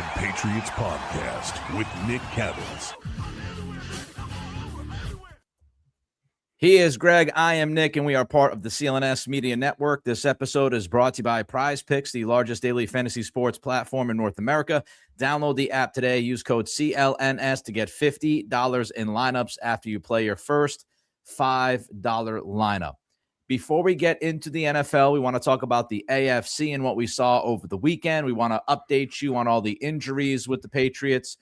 Bedard Patriots Podcast with Nick Cattles. He is Greg, I am Nick, and we are part of the CLNS Media Network. This episode is brought to you by PrizePicks, the largest daily fantasy sports platform in North America. Download the app today. Use code CLNS to get $50 in lineups after you play your first $5 lineup. Before we get into the NFL, we want to talk about the AFC and what we saw over the weekend. We want to update you on all the injuries with the Patriots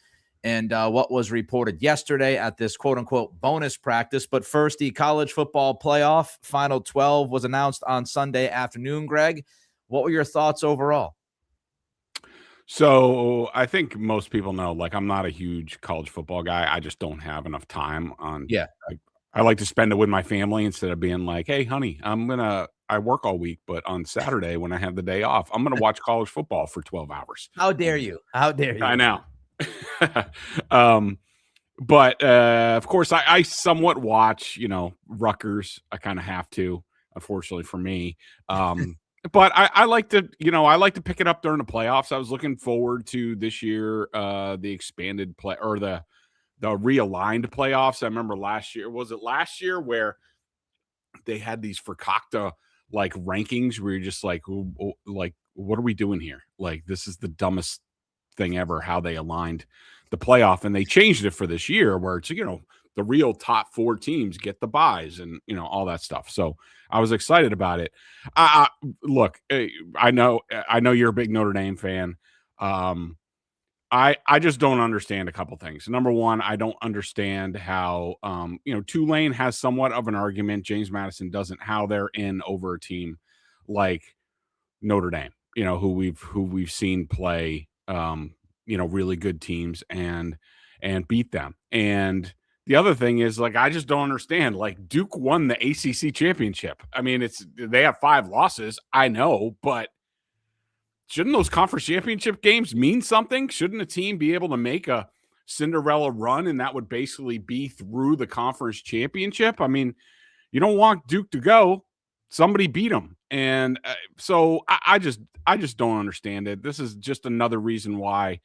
and what was reported yesterday at this quote-unquote bonus practice. But first, the college football playoff Final 12 was announced on Sunday afternoon. Greg, what were your thoughts overall? So I think most people know, like, I'm not a huge college football guy. I just don't have enough time on. Yeah. I like to spend it with my family instead of being like, hey, honey, I work all week, but on Saturday when I have the day off, I'm going to watch college football for 12 hours. How dare you? How dare you? I know. But of course I somewhat watch, Rutgers. I kind of have to, unfortunately for me. But I like to pick it up during the playoffs. I was looking forward to this year, the expanded play or the realigned playoffs. I remember last year where they had these Fakakta like rankings where you're just like, what are we doing here? Like, this is the dumbest thing ever, how they aligned the playoff, and they changed it for this year where it's, the real top 4 teams get the buys and, all that stuff. So I was excited about it. Look, I know you're a big Notre Dame fan. I just don't understand a couple things. Number one, I don't understand how, Tulane has somewhat of an argument. James Madison doesn't, how they're in over a team like Notre Dame, who we've seen play, really good teams and beat them. And the other thing is, like, I just don't understand, like, Duke won the ACC championship. I mean, they have 5 losses, I know, but shouldn't those conference championship games mean something? Shouldn't a team be able to make a Cinderella run and that would basically be through the conference championship? I mean, you don't want Duke to go. Somebody beat them. And so I just don't understand it. This is just another reason why,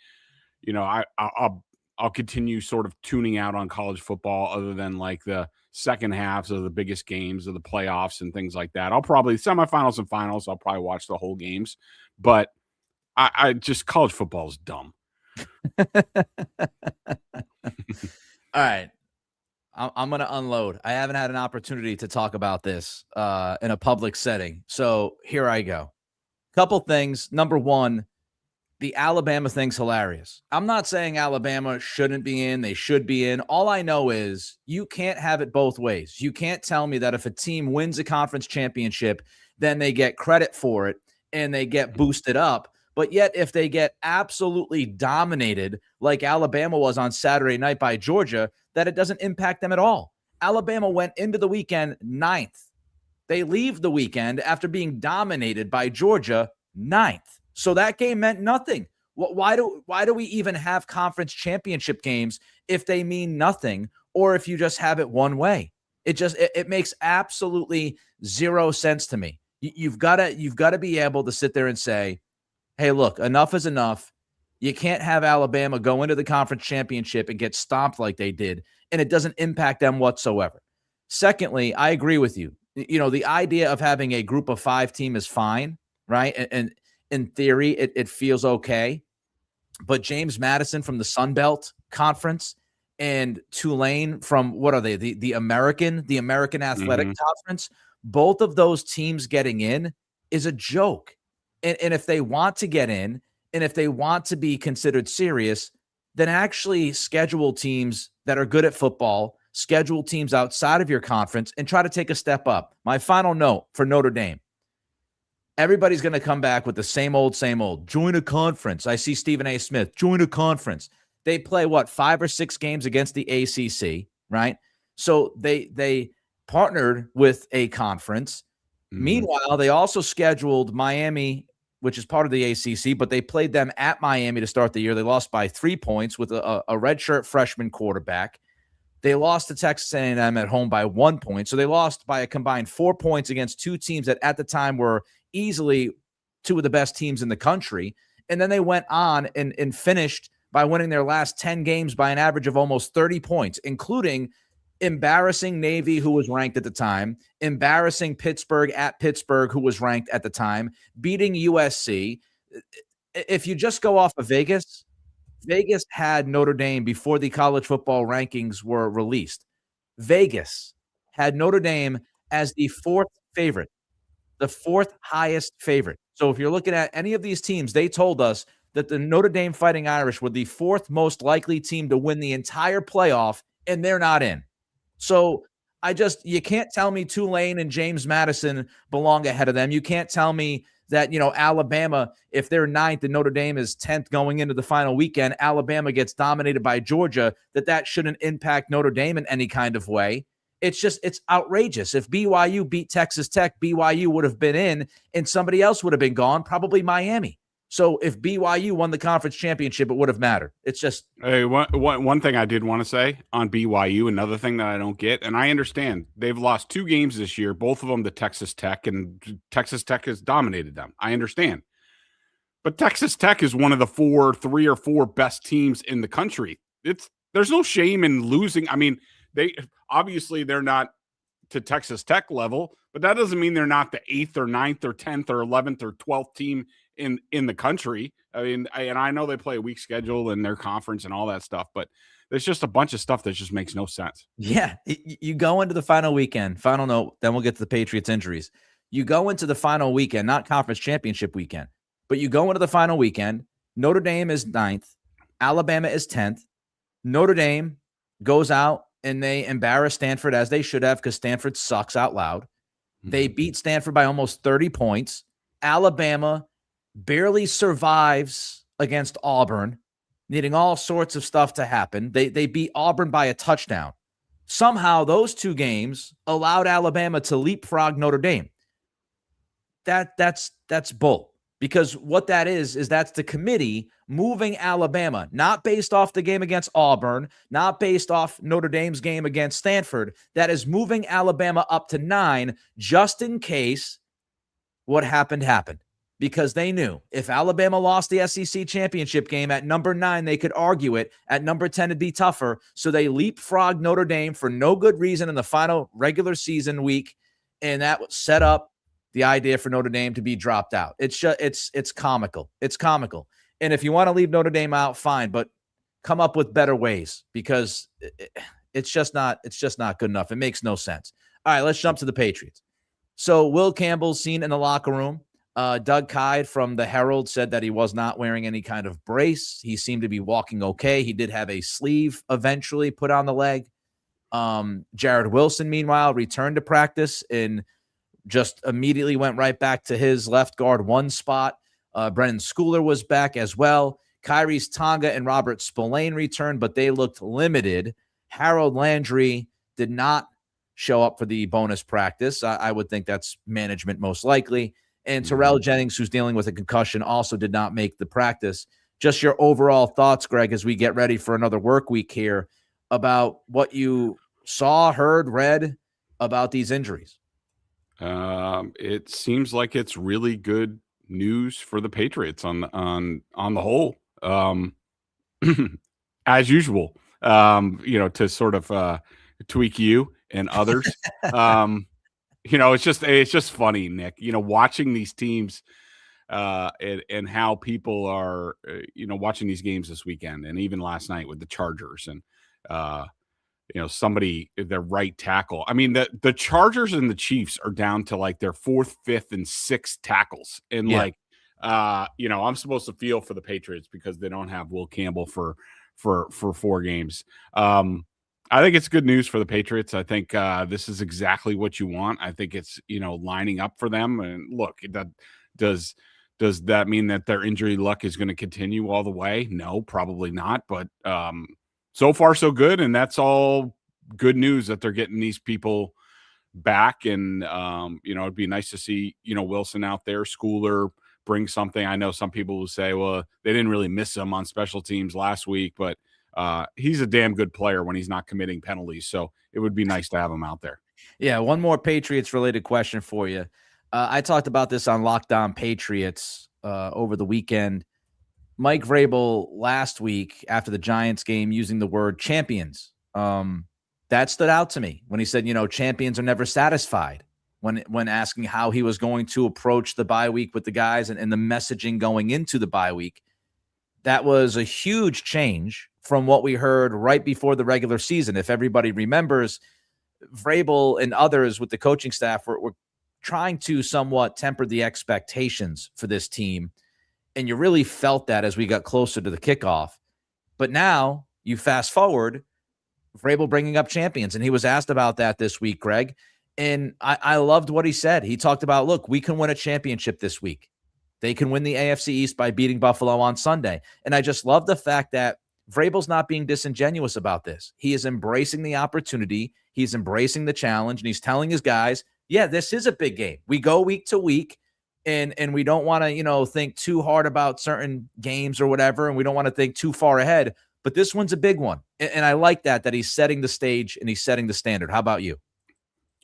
I'll continue sort of tuning out on college football other than like the second halves of the biggest games of the playoffs and things like that. I'll probably semifinals and finals. I'll probably watch the whole games, but I just, college football is dumb. All right. I'm going to unload. I haven't had an opportunity to talk about this in a public setting. So here I go. Couple things. Number one, the Alabama thing's hilarious. I'm not saying Alabama shouldn't be in. They should be in. All I know is you can't have it both ways. You can't tell me that if a team wins a conference championship, then they get credit for it and they get boosted up. But yet if they get absolutely dominated like Alabama was on Saturday night by Georgia, that it doesn't impact them at all. Alabama went into the weekend 9th. They leave the weekend after being dominated by Georgia 9th. So that game meant nothing. Why do we even have conference championship games if they mean nothing, or if you just have it one way? It makes absolutely zero sense to me. You've got to be able to sit there and say, hey, look, enough is enough. You can't have Alabama go into the conference championship and get stomped like they did, and it doesn't impact them whatsoever. Secondly, I agree with you. The idea of having a group of 5 team is fine, right? And in theory, it feels okay. But James Madison from the Sun Belt Conference and Tulane from, what are they? The American Athletic Conference. Both of those teams getting in is a joke. And if they want to get in, and if they want to be considered serious, then actually schedule teams that are good at football, schedule teams outside of your conference, and try to take a step up. My final note for Notre Dame. Everybody's going to come back with the same old. Join a conference. I see Stephen A. Smith. Join a conference. They play, 5 or 6 games against the ACC, right? So they partnered with a conference. Meanwhile, they also scheduled Miami, which is part of the ACC, but they played them at Miami to start the year. They lost by 3 points with a redshirt freshman quarterback. They lost to Texas A&M at home by 1 point. So they lost by a combined 4 points against 2 teams that at the time were easily 2 of the best teams in the country. And then they went on and finished by winning their last 10 games by an average of almost 30 points, including embarrassing Navy, who was ranked at the time, embarrassing Pittsburgh at Pittsburgh, who was ranked at the time, beating USC. If you just go off of Vegas, Vegas had Notre Dame before the college football rankings were released. Vegas had Notre Dame as the fourth favorite, the fourth highest favorite. So if you're looking at any of these teams, they told us that the Notre Dame Fighting Irish were the fourth most likely team to win the entire playoff, and they're not in. So you can't tell me Tulane and James Madison belong ahead of them. You can't tell me that, Alabama, if they're ninth and Notre Dame is 10th going into the final weekend, Alabama gets dominated by Georgia, that shouldn't impact Notre Dame in any kind of way. It's outrageous. If BYU beat Texas Tech, BYU would have been in and somebody else would have been gone, probably Miami. So if BYU won the conference championship, it would have mattered. It's just one thing I did want to say on BYU, another thing that I don't get, and I understand they've lost 2 games this year, both of them to Texas Tech, and Texas Tech has dominated them. I understand. But Texas Tech is one of the 3 or 4 best teams in the country. There's no shame in losing. I mean, they're not to Texas Tech level, but that doesn't mean they're not the 8th or 9th or 10th or 11th or 12th team in the country. I mean, I know they play a weak schedule in their conference and all that stuff, but there's just a bunch of stuff that just makes no sense. Yeah. You go into the final weekend, final note, then we'll get to the Patriots injuries. You go into the final weekend, not conference championship weekend, but you go into the final weekend. Notre Dame is 9th. Alabama is 10th. Notre Dame goes out and they embarrass Stanford, as they should have, because Stanford sucks out loud. They beat Stanford by almost 30 points. Alabama barely survives against Auburn, needing all sorts of stuff to happen. They beat Auburn by a touchdown. Somehow those 2 games allowed Alabama to leapfrog Notre Dame. That's bull. Because what that is that's the committee moving Alabama, not based off the game against Auburn, not based off Notre Dame's game against Stanford. That is moving Alabama up to 9 just in case what happened. Because they knew if Alabama lost the SEC championship game at number 9, they could argue it. At number 10, it'd be tougher. So they leapfrogged Notre Dame for no good reason in the final regular season week, and that set up the idea for Notre Dame to be dropped out. It's comical. It's comical. And if you want to leave Notre Dame out, fine, but come up with better ways, because it's just not good enough. It makes no sense. All right, let's jump to the Patriots. So Will Campbell's seen in the locker room. Doug Kyde from the Herald said that he was not wearing any kind of brace. He seemed to be walking okay. He did have a sleeve eventually put on the leg. Jared Wilson, meanwhile, returned to practice and just immediately went right back to his left guard 1 spot. Brennan Schooler was back as well. Kyrie's Tonga and Robert Spillane returned, but they looked limited. Harold Landry did not show up for the bonus practice. I would think that's management most likely. And Terrell Jennings, who's dealing with a concussion, also did not make the practice. Just your overall thoughts, Greg, as we get ready for another work week here, about what you saw, heard, read about these injuries. It seems like it's really good news for the Patriots on the whole. As usual, to sort of tweak you and others. It's just funny, Nick, watching these teams and how people are, watching these games this weekend and even last night with the Chargers and, somebody, their right tackle. I mean, the Chargers and the Chiefs are down to like their 4th, 5th, and 6th tackles. And I'm supposed to feel for the Patriots because they don't have Will Campbell for 4 games. I think it's good news for the Patriots. I think this is exactly what you want. I think it's, lining up for them. And look, does that mean that their injury luck is going to continue all the way? No, probably not. But so far, so good. And that's all good news that they're getting these people back. And, it'd be nice to see, Wilson out there, Schooler bring something. I know some people will say, well, they didn't really miss him on special teams last week, but he's a damn good player when he's not committing penalties. So it would be nice to have him out there. Yeah. One more Patriots related question for you. I talked about this on Locked On Patriots over the weekend. Mike Vrabel last week after the Giants game using the word champions. That stood out to me when he said, champions are never satisfied when asking how he was going to approach the bye week with the guys and the messaging going into the bye week. That was a huge change from what we heard right before the regular season. If everybody remembers, Vrabel and others with the coaching staff were trying to somewhat temper the expectations for this team. And you really felt that as we got closer to the kickoff. But now you fast forward, Vrabel bringing up champions. And he was asked about that this week, Greg. And I loved what he said. He talked about, look, we can win a championship this week. They can win the AFC East by beating Buffalo on Sunday. And I just love the fact that Vrabel's not being disingenuous about this. He is embracing the opportunity. He's embracing the challenge. And he's telling his guys, yeah, this is a big game. We go week to week. And we don't want to, think too hard about certain games or whatever. And we don't want to think too far ahead. But this one's a big one. And I like that he's setting the stage and he's setting the standard. How about you?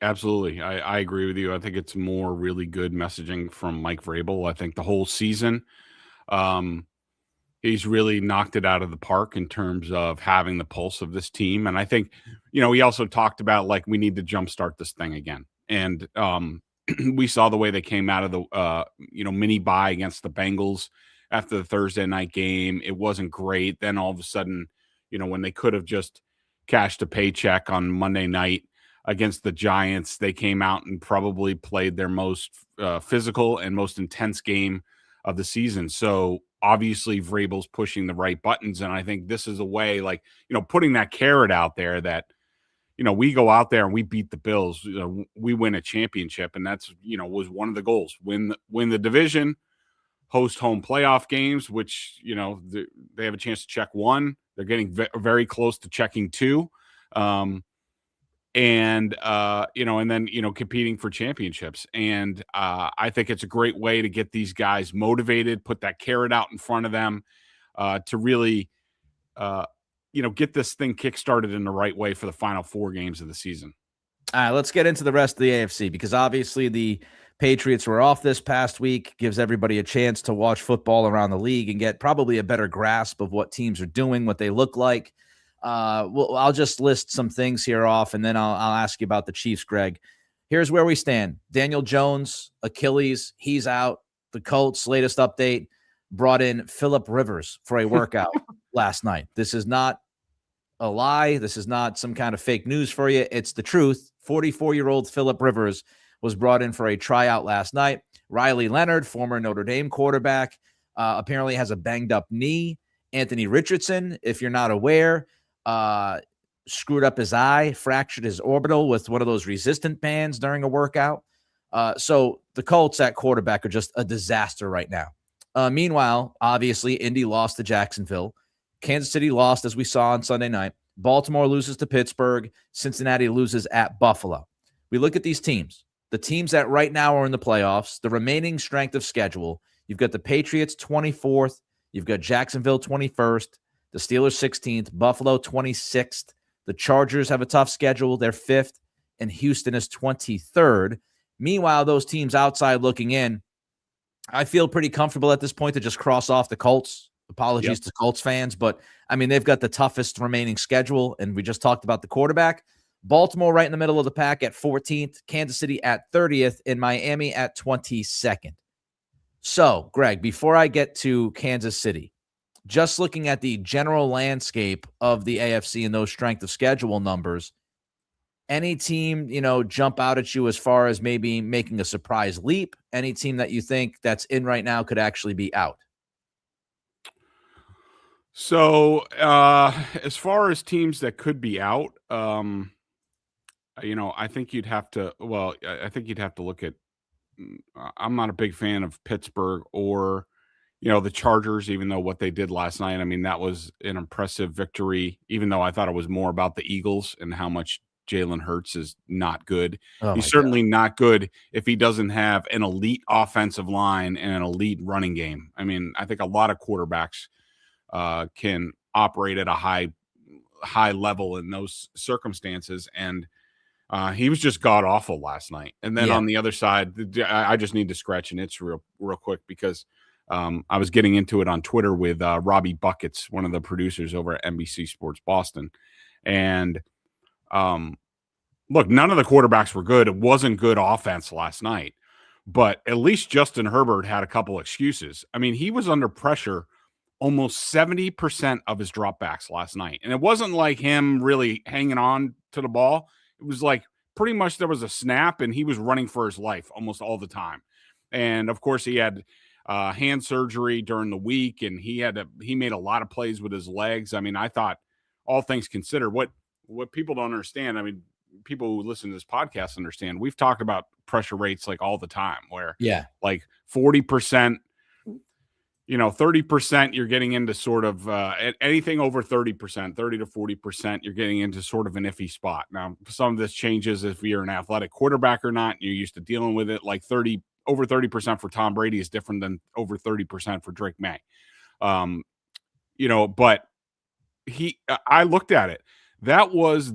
Absolutely. I agree with you. I think it's more really good messaging from Mike Vrabel. I think the whole season, he's really knocked it out of the park in terms of having the pulse of this team. And I think, he also talked about, we need to jumpstart this thing again. And we saw the way they came out of the, mini bye against the Bengals after the Thursday night game. It wasn't great. Then all of a sudden, when they could have just cashed a paycheck on Monday night against the Giants, they came out and probably played their most physical and most intense game of the season. So obviously Vrabel's pushing the right buttons. And I think this is a way, putting that carrot out there that, we go out there and we beat the Bills, we win a championship. And that's, was one of the goals, win the division, host home playoff games, which, they have a chance to check one. They're getting very close to checking two. And then, competing for championships. And I think it's a great way to get these guys motivated, put that carrot out in front of them to really, get this thing kickstarted in the right way for the final 4 games of the season. All right, let's get into the rest of the AFC because obviously the Patriots were off this past week, gives everybody a chance to watch football around the league and get probably a better grasp of what teams are doing, what they look like. I'll just list some things here off, and then I'll ask you about the Chiefs, Greg. Here's where we stand. Daniel Jones, Achilles, he's out. The Colts, latest update, brought in Phillip Rivers for a workout last night. This is not a lie. This is not some kind of fake news for you. It's the truth. 44-year-old Phillip Rivers was brought in for a tryout last night. Riley Leonard, former Notre Dame quarterback, apparently has a banged-up knee. Anthony Richardson, if you're not aware, screwed up his eye, fractured his orbital with one of those resistant bands during a workout. So the Colts at quarterback are just a disaster right now. Meanwhile, obviously, Indy lost to Jacksonville. Kansas City lost, as we saw on Sunday night. Baltimore loses to Pittsburgh. Cincinnati loses at Buffalo. We look at these teams. The teams that right now are in the playoffs, the remaining strength of schedule, you've got the Patriots 24th. You've got Jacksonville 21st. The Steelers 16th, Buffalo 26th. The Chargers have a tough schedule. They're 5th, and Houston is 23rd. Meanwhile, those teams outside looking in, I feel pretty comfortable at this point to just cross off the Colts. Apologies to Colts fans, but, they've got the toughest remaining schedule, and we just talked about the quarterback. Baltimore right in the middle of the pack at 14th, Kansas City at 30th, and Miami at 22nd. So, Greg, before I get to Kansas City, just looking at the general landscape of the AFC and those strength of schedule numbers, any team, jump out at you as far as maybe making a surprise leap? Any team that you think that's in right now could actually be out? So, as far as teams that could be out, I think you'd have to, look at, I'm not a big fan of Pittsburgh or, the Chargers, even though what they did last night, that was an impressive victory, even though I thought it was more about the Eagles and how much Jalen Hurts is not good. He's certainly not good if he doesn't have an elite offensive line and an elite running game. I think a lot of quarterbacks can operate at a high level in those circumstances. And he was just god awful last night. And then on the other side, I just need to scratch an itch real quick because I was getting into it on Twitter with Robbie Buckets, one of the producers over at NBC Sports Boston. And look, none of the quarterbacks were good. It wasn't good offense last night, but at least Justin Herbert had a couple excuses. I mean, he was under pressure almost 70% of his dropbacks last night. And it wasn't like him really hanging on to the ball. It was like pretty much there was a snap and he was running for his life almost all the time. And of course he had hand surgery during the week, and he made a lot of plays with his legs. I mean, I thought, all things considered, what people don't understand, I mean, people who listen to this podcast understand, we've talked about pressure rates like all the time, where like 40%, 30%, you're getting into sort of anything over 30%, 30 to 40%, you're getting into sort of an iffy spot. Now, some of this changes if you're an athletic quarterback or not. You're used to dealing with it. Like over 30% for Tom Brady is different than over 30% for Drake Maye. But I looked at it. That was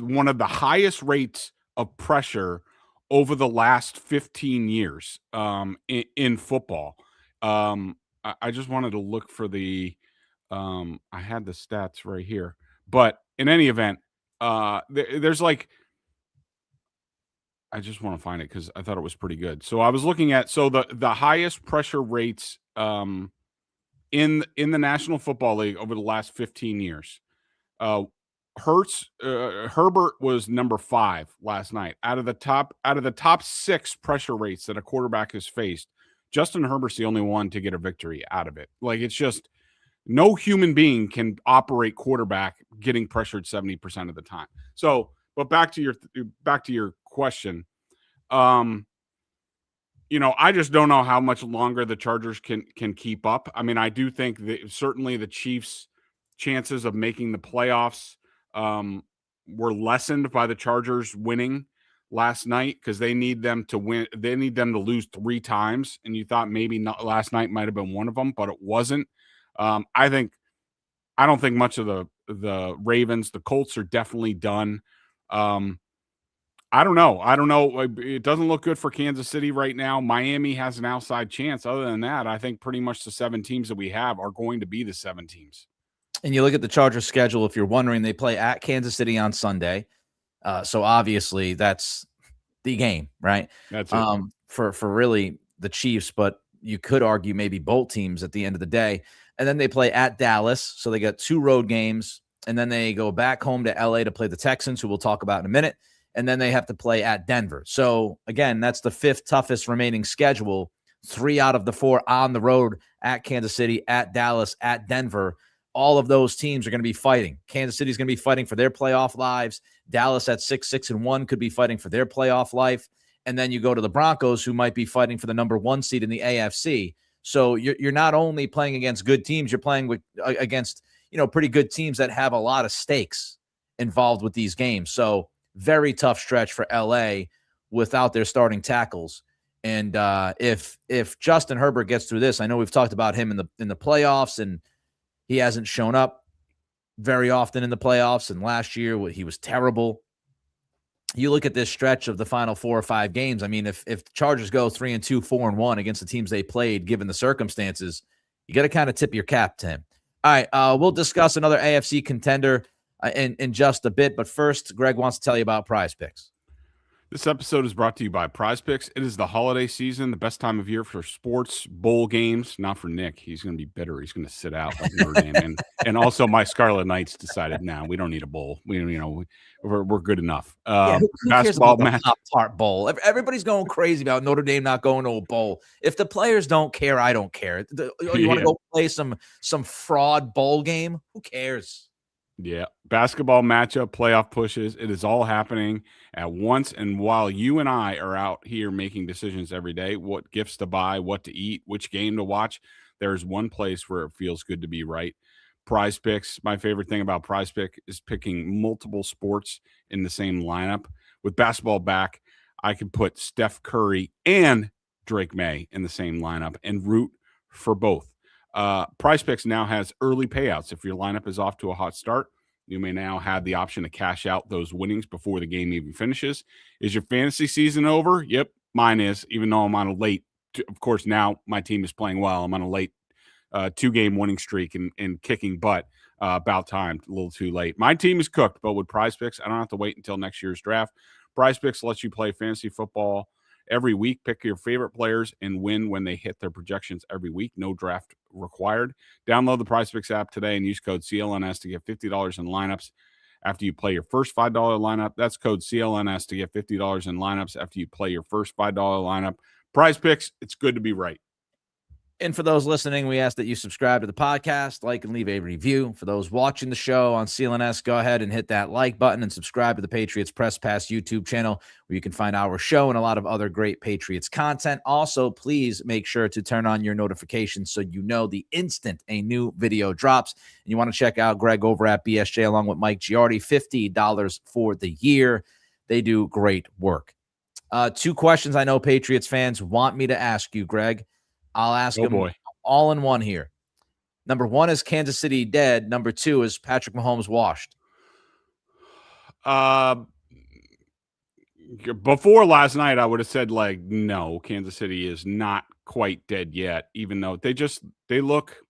one of the highest rates of pressure over the last 15 years in football. I just wanted to look for I had the stats right here. But in any event, there's like, I just want to find it because I thought it was pretty good. So I was looking at, the highest pressure rates in the National Football League over the last 15 years. Herbert was number 5 last night. Out of the top 6 pressure rates that a quarterback has faced, Justin Herbert's the only one to get a victory out of it. Like, it's just no human being can operate quarterback getting pressured 70% of the time. So, but back to your question. I just don't know how much longer the Chargers can keep up. I mean, I do think that certainly the Chiefs' chances of making the playoffs were lessened by the Chargers winning last night, because they need them to win. They need them to lose 3 times. And you thought maybe not last night might have been one of them, but it wasn't. I don't think much of the Ravens. The Colts are definitely done. I don't know. It doesn't look good for Kansas City right now. Miami has an outside chance. Other than that, I think pretty much the 7 teams that we have are going to be the 7 teams. And you look at the Chargers schedule, if you're wondering, they play at Kansas City on Sunday. So obviously that's the game, right? That's it. For really the Chiefs, but you could argue maybe both teams at the end of the day. And then they play at Dallas. So they got 2 road games, and then they go back home to LA to play the Texans, who we'll talk about in a minute. And then they have to play at Denver. So again, that's the 5th toughest remaining schedule. 3 out of the 4 on the road, at Kansas City, at Dallas, at Denver. All of those teams are going to be fighting. Kansas City is going to be fighting for their playoff lives. Dallas at 6-6-1 could be fighting for their playoff life. And then you go to the Broncos, who might be fighting for the number 1 seed in the AFC. So you're not only playing against good teams, you're playing against pretty good teams that have a lot of stakes involved with these games. So very tough stretch for LA without their starting tackles. And if Justin Herbert gets through this, I know we've talked about him in the playoffs, and he hasn't shown up very often in the playoffs. And last year, he was terrible. You look at this stretch of the final 4 or 5 games. I mean, if the Chargers go 3-2, 4-1 against the teams they played, given the circumstances, you got to kind of tip your cap to him. All right, we'll discuss another AFC contender in just a bit. But first, Greg wants to tell you about PrizePicks. This episode is brought to you by PrizePicks. It is the holiday season, the best time of year for sports bowl games. Not for Nick. He's going to be bitter. He's going to sit out like Notre Dame. And also my Scarlet Knights decided, we don't need a bowl. We're good enough. Who basketball cares about match. the Pop-Tart Bowl? Everybody's going crazy about Notre Dame not going to a bowl. If the players don't care, I don't care. You want to go play some fraud bowl game? Who cares? Yeah, basketball matchup, playoff pushes. It is all happening at once. And while you and I are out here making decisions every day, what gifts to buy, what to eat, which game to watch, there's one place where it feels good to be right. PrizePicks. My favorite thing about PrizePick is picking multiple sports in the same lineup. With basketball back, I can put Steph Curry and Drake Maye in the same lineup and root for both. PrizePicks now has early payouts. If your lineup is off to a hot start, you may now have the option to cash out those winnings before the game even finishes. Is your fantasy season over? Yep, mine is, even though I'm on a late of course, now my team is playing well. I'm on a late 2-game winning streak and kicking butt. About time, a little too late. My team is cooked, but with PrizePicks, I don't have to wait until next year's draft. PrizePicks lets you play fantasy football every week. Pick your favorite players and win when they hit their projections every week. No draft required. Download the PrizePicks app today and use code CLNS to get $50 in lineups after you play your first $5 lineup. That's code CLNS to get $50 in lineups after you play your first $5 lineup. PrizePicks, it's good to be right. And for those listening, we ask that you subscribe to the podcast, like and leave a review. For those watching the show on CLNS, go ahead and hit that like button and subscribe to the Patriots Press Pass YouTube channel, where you can find our show and a lot of other great Patriots content. Also, please make sure to turn on your notifications so you know the instant a new video drops. And you want to check out Greg over at BSJ along with Mike Giardi, $50 for the year. They do great work. 2 questions I know Patriots fans want me to ask you, Greg. I'll ask them all in one here. Number 1, is Kansas City dead? Number 2, is Patrick Mahomes washed? Before last night, I would have said, like, no, Kansas City is not quite dead yet, even though they look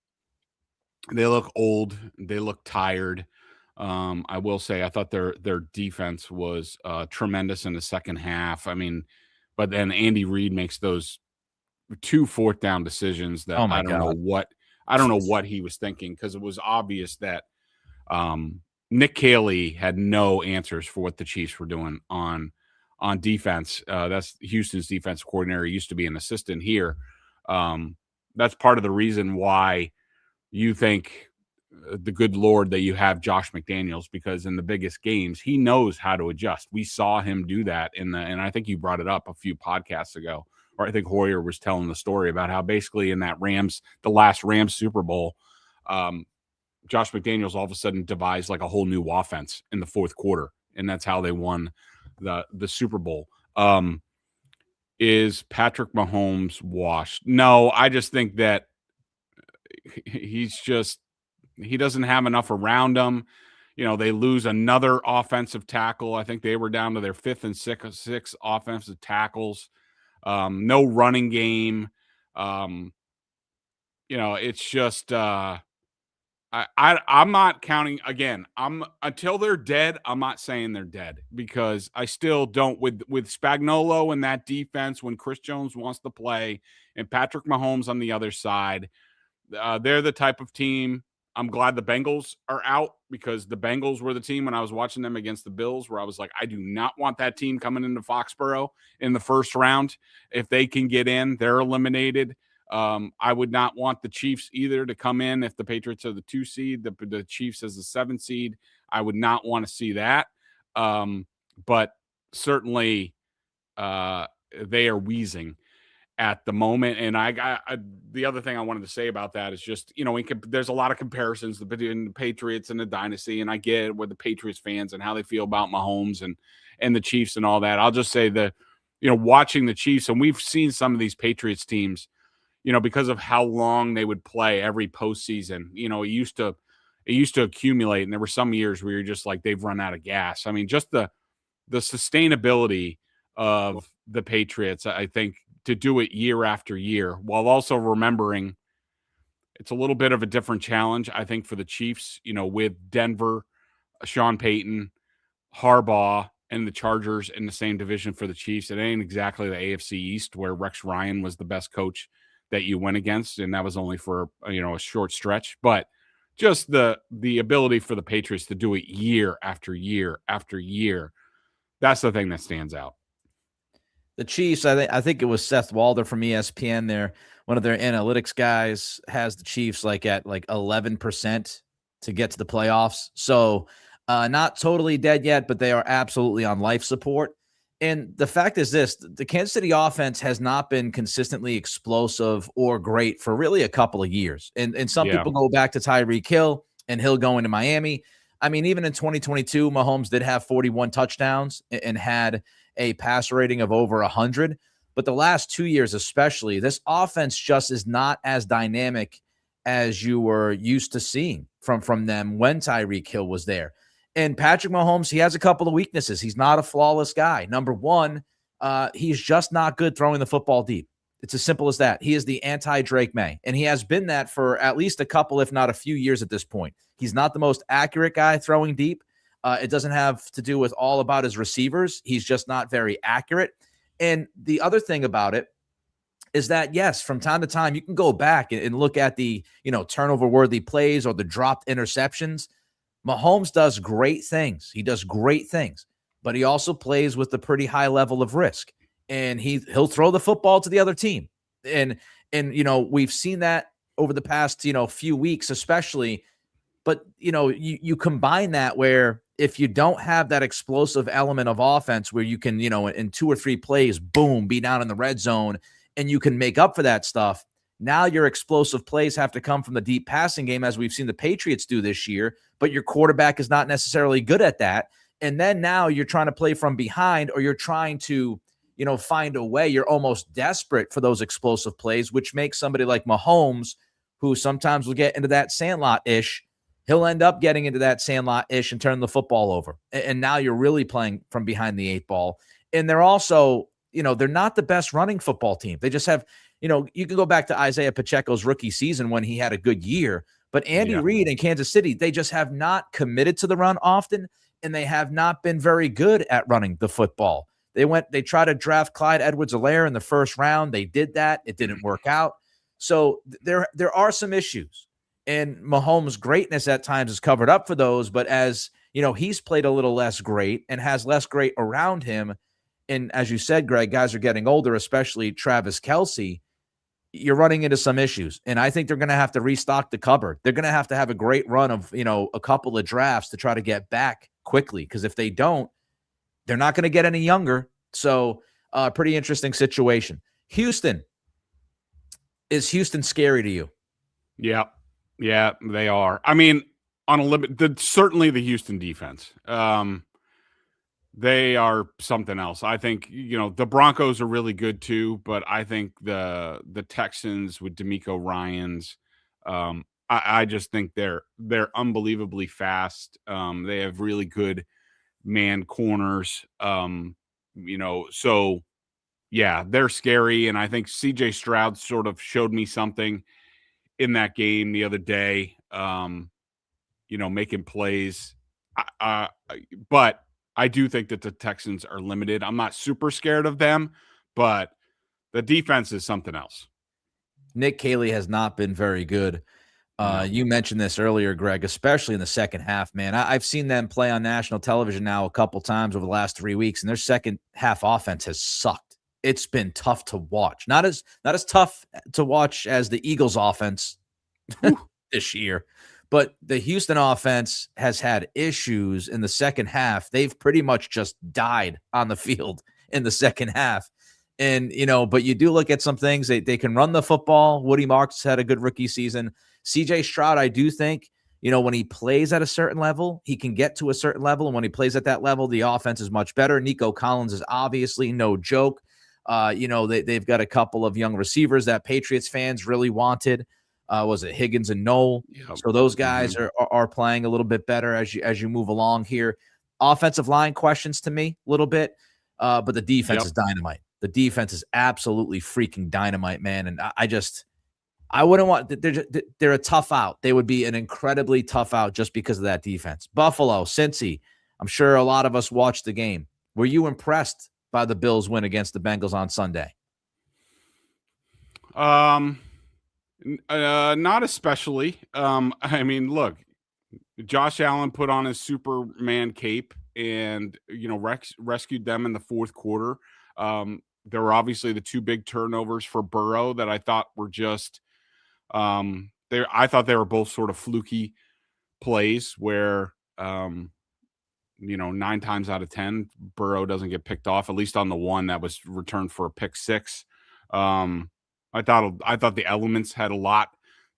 old. They look tired. I will say I thought their defense was tremendous in the second half. I mean, but then Andy Reid makes those 2 4th down decisions that I don't know what he was thinking, because it was obvious that Nick Cattles had no answers for what the Chiefs were doing on defense. That's Houston's defensive coordinator. He used to be an assistant here. That's part of the reason why you think the good Lord that you have Josh McDaniels, because in the biggest games, he knows how to adjust. We saw him do that and I think you brought it up a few podcasts ago. Or I think Hoyer was telling the story about how basically in that the last Rams Super Bowl, Josh McDaniels all of a sudden devised like a whole new offense in the 4th quarter, and that's how they won the Super Bowl. Is Patrick Mahomes washed? No, I just think that he doesn't have enough around him. You know, they lose another offensive tackle. I think they were down to their 5th and 6th offensive tackles. No running game. It's just I'm not counting again. Until they're dead, I'm not saying they're dead, because I still don't with Spagnuolo and that defense when Chris Jones wants to play and Patrick Mahomes on the other side. They're the type of team. I'm glad the Bengals are out, because the Bengals were the team when I was watching them against the Bills where I was like, I do not want that team coming into Foxborough in the first round. If they can get in, they're eliminated. I would not want the Chiefs either to come in. If the Patriots are the 2 seed, the Chiefs as the 7 seed, I would not want to see that. But certainly they are wheezing at the moment. And the other thing I wanted to say about that is just, there's a lot of comparisons between the Patriots and the dynasty, and I get it with the Patriots fans and how they feel about Mahomes and the Chiefs and all that. I'll just say that, watching the Chiefs, and we've seen some of these Patriots teams, because of how long they would play every postseason, it used to accumulate. And there were some years where you're just like, they've run out of gas. I mean, just the sustainability of the Patriots, I think, to do it year after year, while also remembering it's a little bit of a different challenge, I think, for the Chiefs, with Denver, Sean Payton, Harbaugh, and the Chargers in the same division for the Chiefs. It ain't exactly the AFC East where Rex Ryan was the best coach that you went against, and that was only for, a short stretch. But just the ability for the Patriots to do it year after year after year, that's the thing that stands out. The Chiefs, I think it was Seth Walder from ESPN there. One of their analytics guys has the Chiefs at 11% to get to the playoffs. So not totally dead yet, but they are absolutely on life support. And the fact is this, the Kansas City offense has not been consistently explosive or great for really a couple of years. And some people go back to Tyreek Hill and Hill going to Miami. I mean, even in 2022, Mahomes did have 41 touchdowns and had a passer rating of over 100. But the last 2 years especially, this offense just is not as dynamic as you were used to seeing from them when Tyreek Hill was there. And Patrick Mahomes, he has a couple of weaknesses. He's not a flawless guy. Number one, he's just not good throwing the football deep. It's as simple as that. He is the anti-Drake Maye, and he has been that for at least a couple, if not a few years at this point. He's not the most accurate guy throwing deep. It doesn't have to do with all about his receivers. He's just not very accurate. And the other thing about it is that, yes, from time to time, you can go back and look at the, turnover-worthy plays or the dropped interceptions. Mahomes does great things. He does great things, but he also plays with a pretty high level of risk. And he'll throw the football to the other team. And we've seen that over the past, few weeks, especially. But, you combine that where if you don't have that explosive element of offense where you can, in 2 or 3 plays, boom, be down in the red zone and you can make up for that stuff. Now your explosive plays have to come from the deep passing game, as we've seen the Patriots do this year, but your quarterback is not necessarily good at that. And then now you're trying to play from behind, or you're trying to, find a way. You're almost desperate for those explosive plays, which makes somebody like Mahomes, who sometimes will get into that sandlot-ish, he'll end up getting into that sandlot-ish and turn the football over. And now you're really playing from behind the 8 ball. And they're also, they're not the best running football team. They just have, you can go back to Isaiah Pacheco's rookie season when he had a good year. But Andy Reid in Kansas City, they just have not committed to the run often, and they have not been very good at running the football. They tried to draft Clyde Edwards-Helaire in the first round. They did that. It didn't work out. So there are some issues. And Mahomes' greatness at times is covered up for those. But as, he's played a little less great and has less great around him. And as you said, Greg, guys are getting older, especially Travis Kelce. You're running into some issues. And I think they're going to have to restock the cupboard. They're going to have a great run of, a couple of drafts to try to get back quickly. Because if they don't, they're not going to get any younger. So pretty interesting situation. Houston. Is Houston scary to you? Yeah, they are. I mean, on a limit, certainly the Houston defense. They are something else. I think, the Broncos are really good too, but I think the Texans with DeMeco Ryans, I just think they're unbelievably fast. They have really good man corners. So yeah, they're scary. And I think CJ Stroud sort of showed me something in that game the other day, making plays. But I do think that the Texans are limited. I'm not super scared of them, but the defense is something else. Nick Cattles has not been very good. You mentioned this earlier, Greg, especially in the second half, man. I've seen them play on national television now a couple times over the last 3 weeks, and their second half offense has sucked. It's been tough to watch. Not as tough to watch as the Eagles offense this year, but the Houston offense has had issues in the second half. They've pretty much just died on the field in the second half. And, but you do look at some things. They can run the football. Woody Marks had a good rookie season. CJ Stroud, I do think, when he plays at a certain level, he can get to a certain level. And when he plays at that level, the offense is much better. Nico Collins is obviously no joke. They've got a couple of young receivers that Patriots fans really wanted. Was it Higgins and Knoll? Yep. So those guys are playing a little bit better as you move along here. Offensive line questions to me a little bit, but the defense is dynamite. The defense is absolutely freaking dynamite, man. And I wouldn't want. They're a tough out. They would be an incredibly tough out just because of that defense. Buffalo, Cincy. I'm sure a lot of us watched the game. Were you impressed by the Bills' win against the Bengals on Sunday? Not especially. I mean, look, Josh Allen put on his Superman cape and, rescued them in the fourth quarter. There were obviously the 2 big turnovers for Burrow that I thought were just, I thought they were both sort of fluky plays where, 9 times out of 10, Burrow doesn't get picked off, at least on the one that was returned for a pick 6. I thought the elements had a lot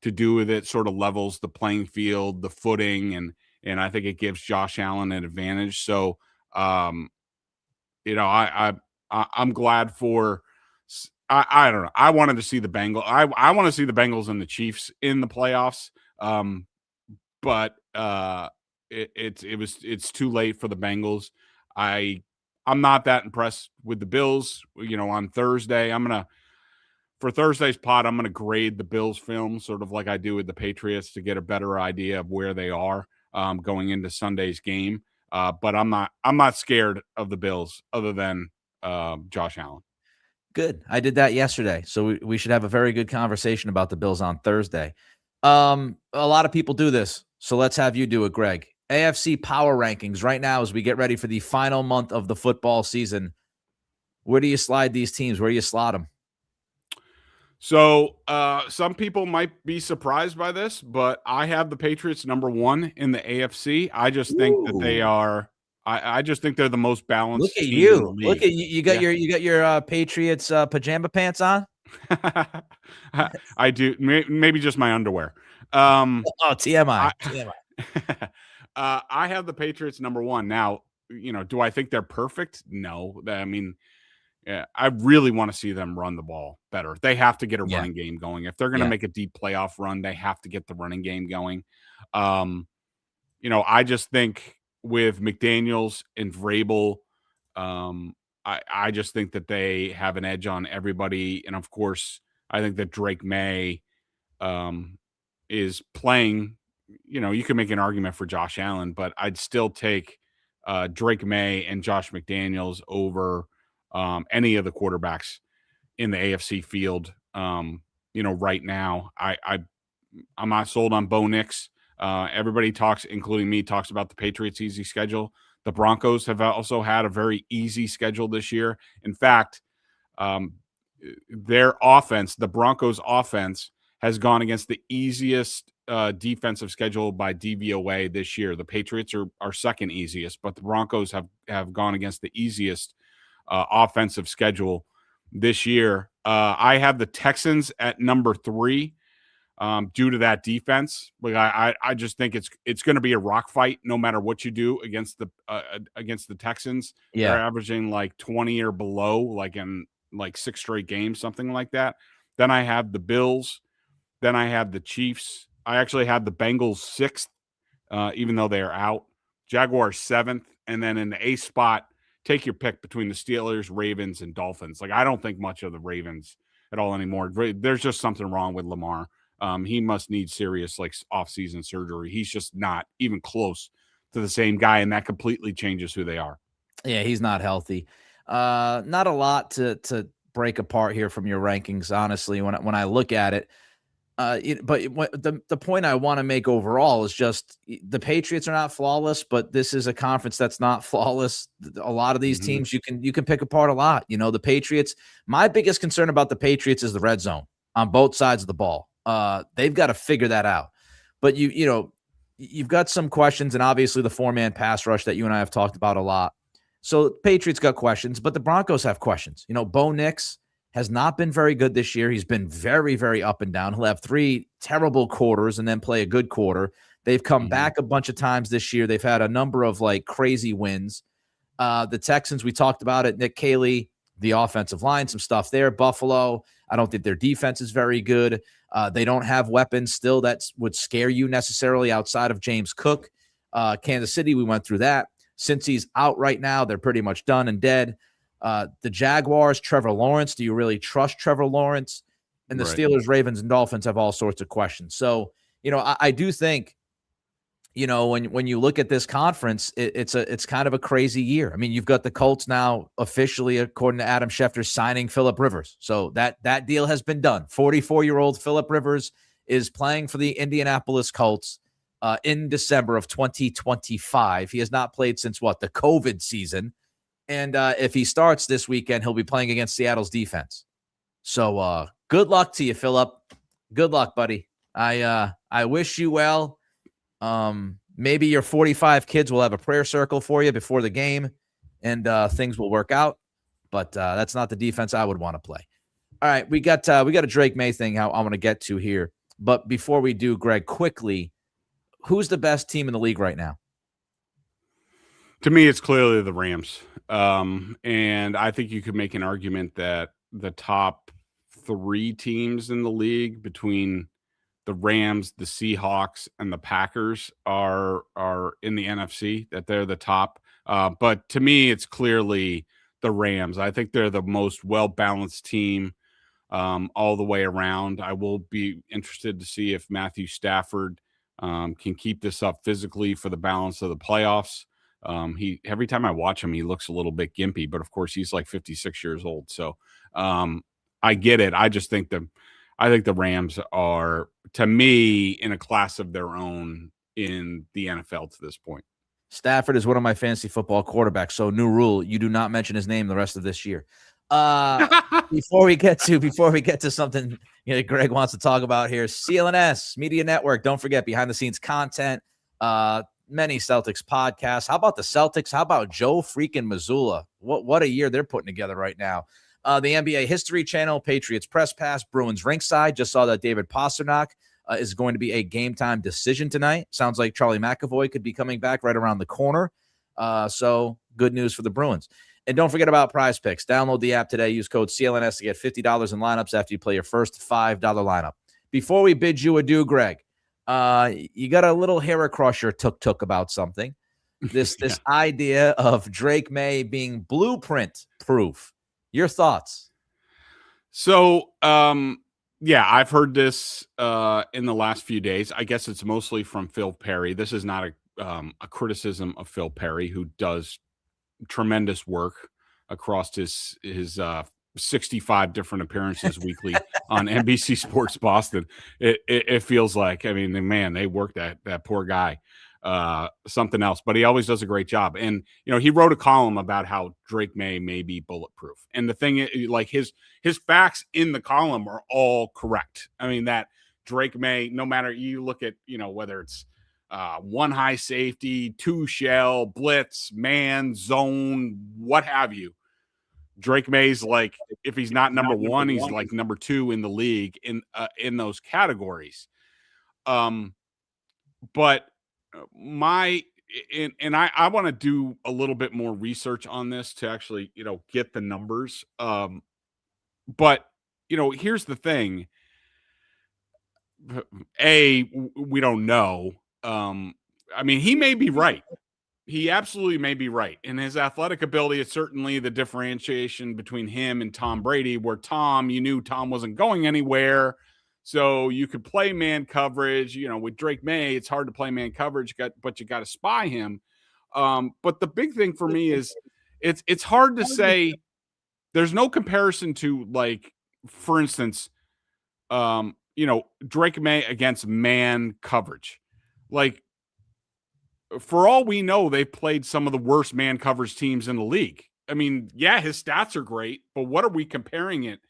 to do with it, sort of levels the playing field, the footing, and I think it gives Josh Allen an advantage. So, I'm glad for. I don't know. I wanted to see the Bengals. I want to see the Bengals and the Chiefs in the playoffs. But it's too late for the Bengals. I'm not that impressed with the Bills. On Thursday, I'm gonna for Thursday's pod, I'm going to grade the Bills film sort of like I do with the Patriots to get a better idea of where they are going into Sunday's game. But I'm not scared of the Bills other than Josh Allen. Good. I did that yesterday. So we should have a very good conversation about the Bills on Thursday. A lot of people do this. So let's have you do it, Greg. AFC power rankings right now as we get ready for the final month of the football season. Where do you slide these teams? Where do you slot them? So some people might be surprised by this, but I have the Patriots number 1 in the AFC. I just think that they are. I just think they're the most balanced. Look at team you! in the league. Look at you! You got your Patriots pajama pants on. I do. Maybe just my underwear. TMI. TMI. I have the Patriots number 1. Now, do I think they're perfect? No. I mean, I really want to see them run the ball better. They have to get a running game going. If they're going to make a deep playoff run, they have to get the running game going. I just think with McDaniels and Vrabel, I just think that they have an edge on everybody. And of course, I think that Drake Maye is playing. You can make an argument for Josh Allen, but I'd still take Drake Maye and Josh McDaniels over any of the quarterbacks in the AFC field. Right now, I'm not sold on Bo Nix. Everybody talks, including me, talks about the Patriots' easy schedule. The Broncos have also had a very easy schedule this year. In fact, their offense, the Broncos' offense, has gone against the easiest defensive schedule by DVOA this year. The Patriots are second easiest, but the Broncos have gone against the easiest offensive schedule this year. I have the Texans at number 3 due to that defense. Like I just think it's going to be a rock fight no matter what you do against the Texans. Yeah. They're averaging like 20 or below, like in like 6 straight games, something like that. Then I have the Bills. Then I have the Chiefs. I actually have the Bengals 6th, even though they are out. Jaguars 7th, and then in the 8th spot, take your pick between the Steelers, Ravens, and Dolphins. Like, I don't think much of the Ravens at all anymore. There's just something wrong with Lamar. He must need serious off-season surgery. He's just not even close to the same guy, and that completely changes who they are. Yeah, he's not healthy. Not a lot to break apart here from your rankings, honestly, when I look at it. But the point I want to make overall is just the Patriots are not flawless, but this is a conference that's not flawless. A lot of these teams you can pick apart a lot. The Patriots. My biggest concern about the Patriots is the red zone on both sides of the ball. They've got to figure that out. But you've got some questions, and obviously the 4-man pass rush that you and I have talked about a lot. So Patriots got questions, but the Broncos have questions. Bo Nix has not been very good this year. He's been very, very up and down. He'll have 3 terrible quarters and then play a good quarter. They've come back a bunch of times this year. They've had a number of crazy wins. The Texans, we talked about it. Nick Cattles, the offensive line, some stuff there. Buffalo, I don't think their defense is very good. They don't have weapons still that would scare you necessarily outside of James Cook. Kansas City, we went through that. Since he's out right now, they're pretty much done and dead. The Jaguars, Trevor Lawrence. Do you really trust Trevor Lawrence? And the Steelers, Ravens, and Dolphins have all sorts of questions. So, I do think, when you look at this conference, it's kind of a crazy year. I mean, you've got the Colts now officially, according to Adam Schefter, signing Phillip Rivers. So that deal has been done. 44-year-old Phillip Rivers is playing for the Indianapolis Colts in December of 2025. He has not played since the COVID season. And if he starts this weekend, he'll be playing against Seattle's defense. So good luck to you, Phillip. Good luck, buddy. I wish you well. Maybe your 45 kids will have a prayer circle for you before the game, and things will work out. But that's not the defense I would want to play. All right, we got a Drake Maye thing I want to get to here. But before we do, Greg, quickly, who's the best team in the league right now? To me, it's clearly the Rams. And I think you could make an argument that the top 3 teams in the league between the Rams, the Seahawks, and the Packers are in the NFC, that they're the top. But to me, it's clearly the Rams. I think they're the most well-balanced team all the way around. I will be interested to see if Matthew Stafford can keep this up physically for the balance of the playoffs. Every time I watch him, he looks a little bit gimpy, but of course he's like 56 years old. So I get it. I just think the Rams are, to me, in a class of their own in the NFL to this point. Stafford is one of my fantasy football quarterbacks. So new rule, you do not mention his name the rest of this year. Before we get to something Greg wants to talk about here, CLNS Media Network. Don't forget behind the scenes content, many Celtics podcasts. How about the Celtics? How about Joe freaking Mazzulla? What a year they're putting together right now. The NBA History Channel, Patriots Press Pass, Bruins Ringside. Just saw that David Pasternak is going to be a game time decision tonight. Sounds like Charlie McAvoy could be coming back right around the corner. So good news for the Bruins. And don't forget about PrizePicks. Download the app today. Use code CLNS to get $50 in lineups after you play your first $5 lineup. Before we bid you adieu, Greg, you got a little hair across your tuk-tuk about something. This idea of Drake Maye being blueprint proof. Your thoughts? So, I've heard this in the last few days. I guess it's mostly from Phil Perry. This is not a criticism of Phil Perry, who does tremendous work across his 65 different appearances weekly on NBC Sports Boston. It feels like, I mean, man, they work that poor guy something else, but he always does a great job. And he wrote a column about how Drake Maye may be bulletproof, and the thing is, like, his facts in the column are all correct. I mean, that Drake Maye, no matter you look at whether it's one high safety, two shell, blitz, man, zone, what have you, Drake Maye's, like, if he's not number one, he's like number two in the league in those categories. But I want to do a little bit more research on this to actually, get the numbers. But here's the thing. We don't know. I mean, he may be right. He absolutely may be right. And his athletic ability is certainly the differentiation between him and Tom Brady, where you knew Tom wasn't going anywhere. So you could play man coverage. With Drake Maye, it's hard to play man coverage, but you got to spy him. But the big thing for me is it's hard to say. There's no comparison to, like, for instance, Drake Maye against man coverage. Like, for all we know, they've played some of the worst man coverage teams in the league. I mean, yeah, his stats are great, but what are we comparing it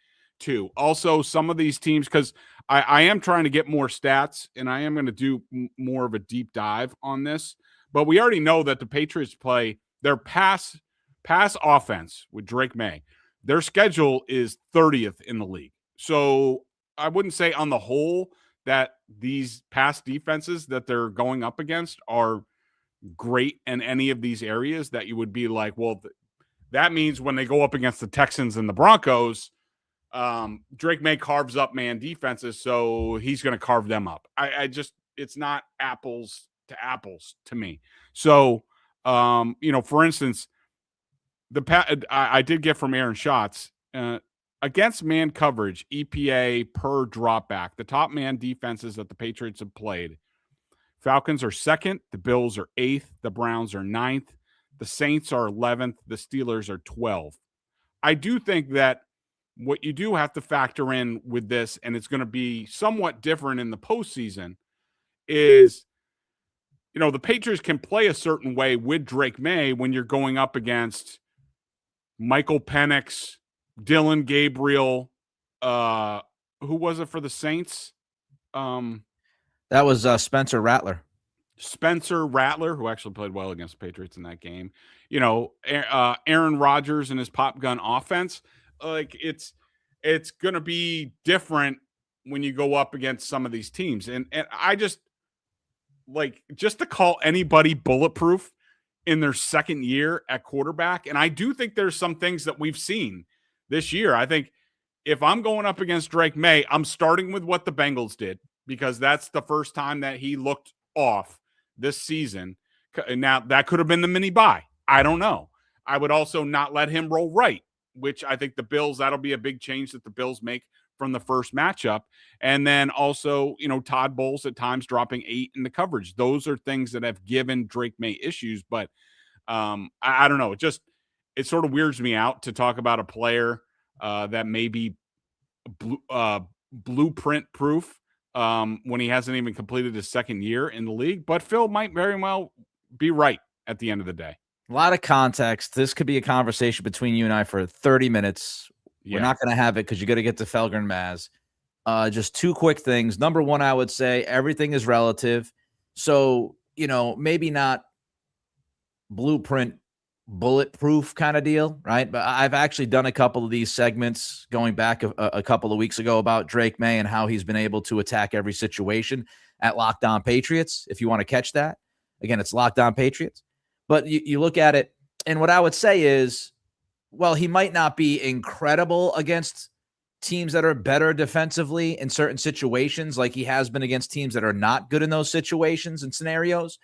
to? Also, some of these teams, because I am trying to get more stats, and I am going to do more of a deep dive on this, but we already know that the Patriots play their pass offense with Drake Maye. Their schedule is 30th in the league. So I wouldn't say on the whole that these pass defenses that they're going up against are great in any of these areas that you would be like, well, that means when they go up against the Texans and the Broncos, Drake Maye carves up man defenses, so he's going to carve them up. It's not apples to apples to me. So, for instance, I did get from Aaron Schatz, against man coverage, EPA per drop back, the top man defenses that the Patriots have played. Falcons are second. The Bills are 8th. The Browns are 9th. The Saints are 11th. The Steelers are 12th. I do think that what you do have to factor in with this, and it's going to be somewhat different in the postseason, is, the Patriots can play a certain way with Drake Maye when you're going up against Michael Penix, Dylan Gabriel, who was it for the Saints? That was Spencer Rattler. Spencer Rattler, who actually played well against the Patriots in that game. Aaron Rodgers and his pop gun offense. Like, it's going to be different when you go up against some of these teams. And I just to call anybody bulletproof in their second year at quarterback. And I do think there's some things that we've seen this year. I think if I'm going up against Drake Maye, I'm starting with what the Bengals did, because that's the first time that he looked off this season. Now, that could have been the mini bye. I don't know. I would also not let him roll right, which I think the Bills, that'll be a big change that the Bills make from the first matchup. And then also, Todd Bowles at times dropping 8 in the coverage. Those are things that have given Drake Maye issues. But I don't know. It sort of weirds me out to talk about a player that may be blueprint proof when he hasn't even completed his second year in the league. But Phil might very well be right at the end of the day. A lot of context. This could be a conversation between you and I for 30 minutes. Yeah. We're not going to have it because you got to get to Felger and Maz. Just 2 quick things. Number one, I would say everything is relative. So, maybe not blueprint, bulletproof kind of deal, right? But I've actually done a couple of these segments going back a couple of weeks ago about Drake Maye and how he's been able to attack every situation at Locked On Patriots. If you want to catch that, again, it's Locked On Patriots. But you look at it, and what I would say is, well, he might not be incredible against teams that are better defensively in certain situations, like he has been against teams that are not good in those situations and scenarios.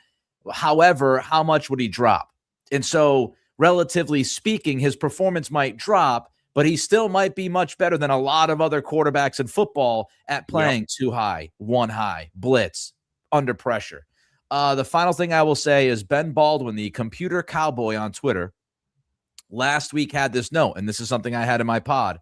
However, how much would he drop? And so, relatively speaking, his performance might drop, but he still might be much better than a lot of other quarterbacks in football at playing 2 high, 1 high, blitz, under pressure. The final thing I will say is Ben Baldwin, the computer cowboy on Twitter, last week had this note, and this is something I had in my pod.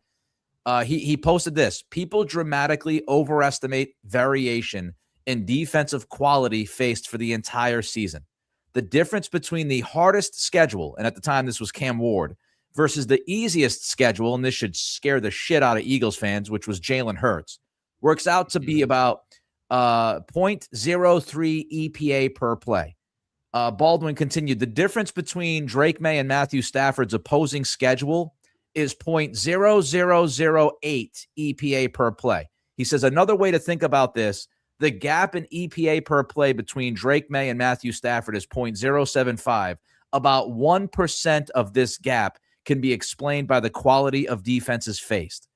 He posted this: people dramatically overestimate variation in defensive quality faced for the entire season. The difference between the hardest schedule, and at the time this was Cam Ward, versus the easiest schedule, and this should scare the shit out of Eagles fans, which was Jalen Hurts, works out to be about 0.03 EPA per play. Baldwin continued, the difference between Drake Maye and Matthew Stafford's opposing schedule is 0.0008 EPA per play. He says another way to think about this, the gap in EPA per play between Drake Maye and Matthew Stafford is 0.075. About 1% of this gap can be explained by the quality of defenses faced.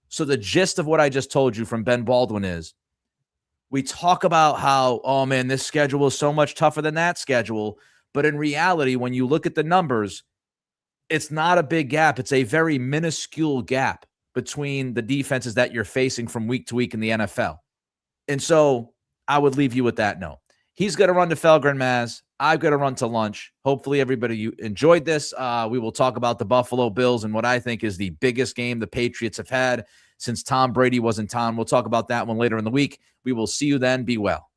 So the gist of what I just told you from Ben Baldwin is, we talk about how, oh man, this schedule is so much tougher than that schedule. But in reality, when you look at the numbers, it's not a big gap. It's a very minuscule gap between the defenses that you're facing from week to week in the NFL. And so I would leave you with that note. He's going to run to Felger and Maz. I've got to run to lunch. Hopefully everybody enjoyed this. We will talk about the Buffalo Bills and what I think is the biggest game the Patriots have had since Tom Brady was in town. We'll talk about that one later in the week. We will see you then. Be well.